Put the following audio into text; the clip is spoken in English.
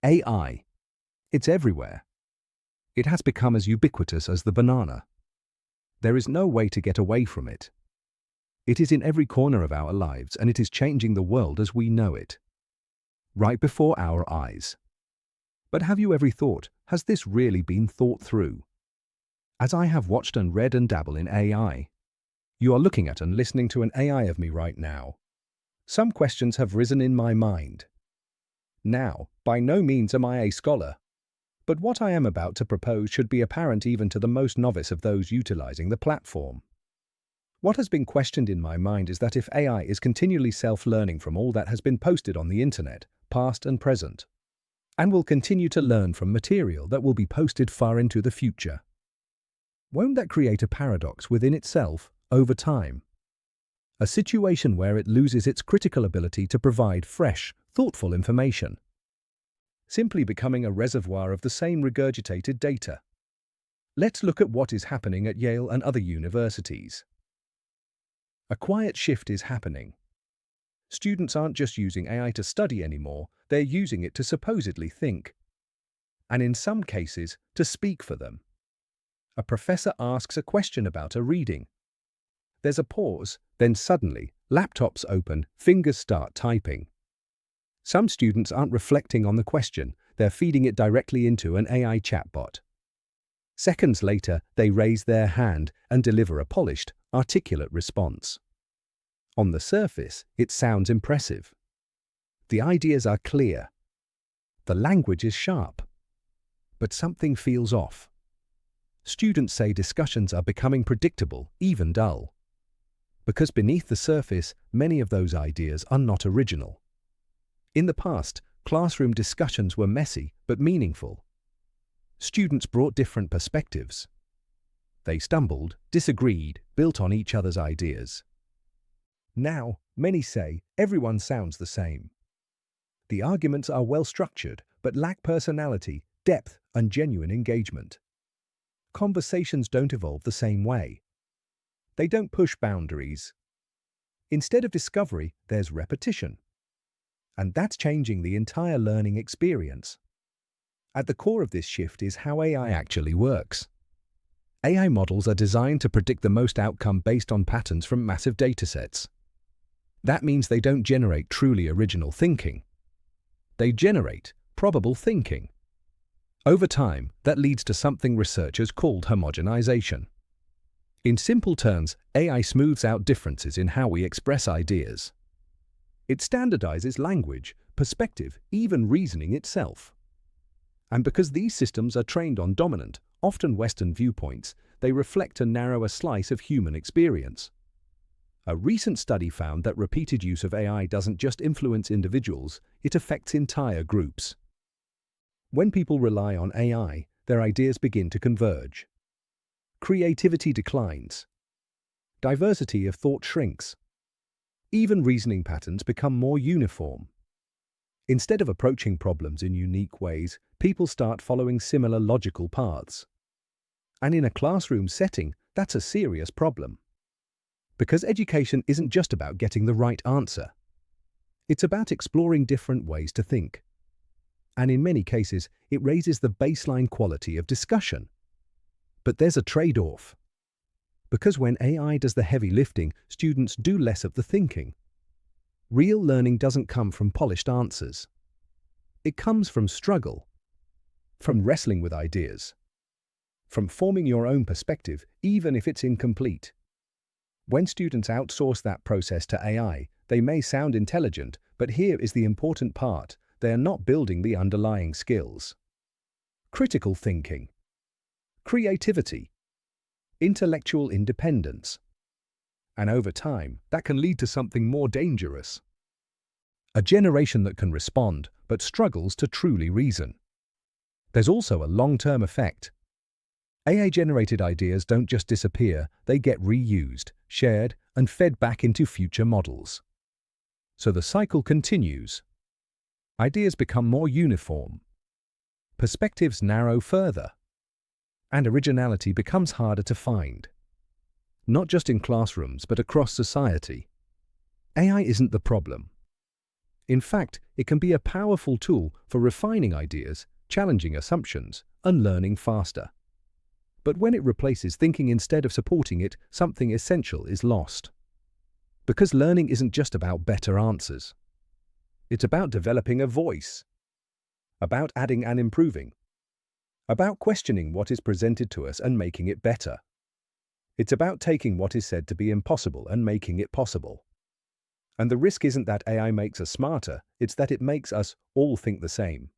AI. It's everywhere. It has become as ubiquitous as the banana. There is no way to get away from it. It is in every corner of our lives, and it is changing the world as we know it, right before our eyes. But have you ever thought, has this really been thought through? As I have watched and read and dabble in AI, you are looking at and listening to an AI of me right now. Some questions have risen in my mind. Now, by no means am I a scholar, but what I am about to propose should be apparent even to the most novice of those utilizing the platform. What has been questioned in my mind is that if AI is continually self-learning from all that has been posted on the internet, past and present, and will continue to learn from material that will be posted far into the future, won't that create a paradox within itself over time? A situation where it loses its critical ability to provide fresh, thoughtful information, simply becoming a reservoir of the same regurgitated data. Let's look at what is happening at Yale and other universities. A quiet shift is happening. Students aren't just using AI to study anymore, they're using it to supposedly think, and in some cases, to speak for them. A professor asks a question about a reading. There's a pause, then suddenly, laptops open, fingers start typing. Some students aren't reflecting on the question, they're feeding it directly into an AI chatbot. Seconds later, they raise their hand and deliver a polished, articulate response. On the surface, it sounds impressive. The ideas are clear. The language is sharp. But something feels off. Students say discussions are becoming predictable, even dull. Because beneath the surface, many of those ideas are not original. In the past, classroom discussions were messy but meaningful. Students brought different perspectives. They stumbled, disagreed, built on each other's ideas. Now, many say, everyone sounds the same. The arguments are well-structured but lack personality, depth, and genuine engagement. Conversations don't evolve the same way. They don't push boundaries. Instead of discovery, there's repetition. And that's changing the entire learning experience. At the core of this shift is how AI actually works. AI models are designed to predict the most outcome based on patterns from massive datasets. That means they don't generate truly original thinking. They generate probable thinking. Over time, that leads to something researchers called homogenization. In simple terms, AI smooths out differences in how we express ideas. It standardizes language, perspective, even reasoning itself. And because these systems are trained on dominant, often Western viewpoints, they reflect a narrower slice of human experience. A recent study found that repeated use of AI doesn't just influence individuals, it affects entire groups. When people rely on AI, their ideas begin to converge. Creativity declines. Diversity of thought shrinks. Even reasoning patterns become more uniform. Instead of approaching problems in unique ways, people start following similar logical paths. And in a classroom setting, that's a serious problem. Because education isn't just about getting the right answer. It's about exploring different ways to think. And in many cases, it raises the baseline quality of discussion. But there's a trade-off. Because when AI does the heavy lifting, students do less of the thinking. Real learning doesn't come from polished answers. It comes from struggle, from wrestling with ideas, from forming your own perspective, even if it's incomplete. When students outsource that process to AI, they may sound intelligent, but here is the important part: they are not building the underlying skills. Critical thinking, creativity, intellectual independence. And over time, that can lead to something more dangerous. A generation that can respond, but struggles to truly reason. There's also a long-term effect. AI-generated ideas don't just disappear, they get reused, shared, and fed back into future models. So the cycle continues. Ideas become more uniform. Perspectives narrow further. And originality becomes harder to find. Not just in classrooms, but across society. AI isn't the problem. In fact, it can be a powerful tool for refining ideas, challenging assumptions, and learning faster. But when it replaces thinking instead of supporting it, something essential is lost. Because learning isn't just about better answers. It's about developing a voice, about adding and improving, about questioning what is presented to us and making it better. It's about taking what is said to be impossible and making it possible. And the risk isn't that AI makes us smarter, it's that it makes us all think the same.